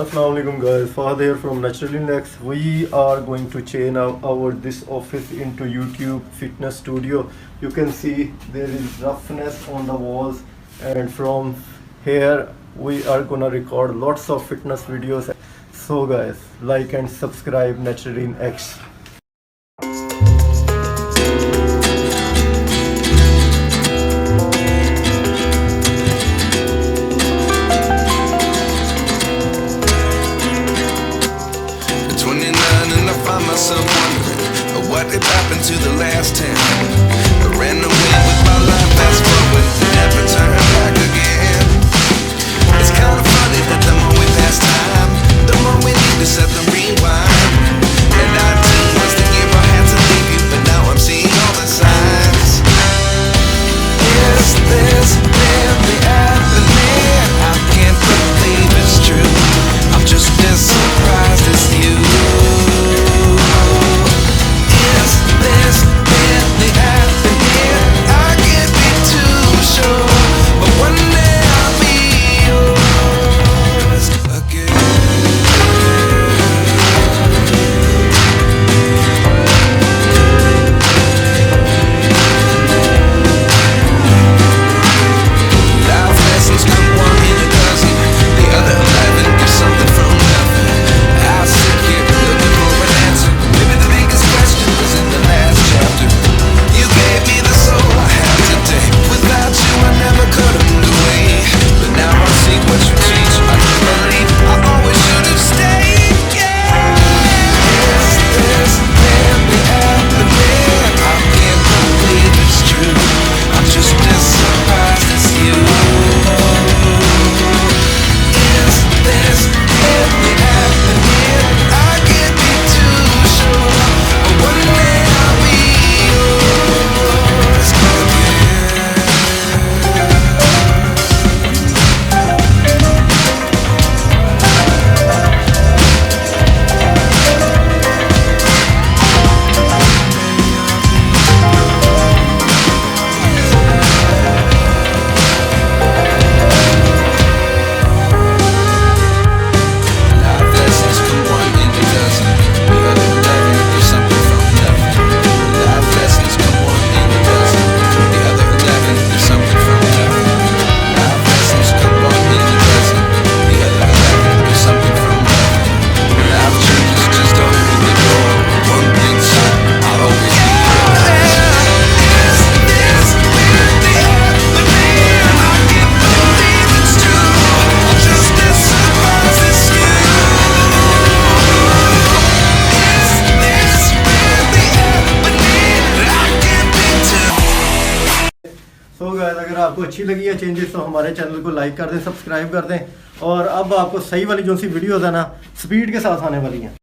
Assalamualaikum guys, Fahad here from NATURALEAN-X. We are going to change our this office into YouTube fitness studio. You can see there is roughness on the walls, and from here we are gonna record lots of fitness videos. So guys, like and subscribe NATURALEAN-X. Myself wondering what had happened to the last 10. I ran away with my life, fast forward, never turn back again. It's kind of funny that the more we pass time, the more we need to set the rewind. And 19 was the year I had to leave you, but now I'm seeing all the signs. Is this really happening? I can't believe it's true. I'm just as surprised as you. तो guys अगर आपको अच्छी लगी है changes तो हमारे channel को like कर दें, सब्सक्राइब कर दें। और अब आपको सही वाली जो सी वीडियोज़ है ना स्पीड के साथ आने वाली हैं।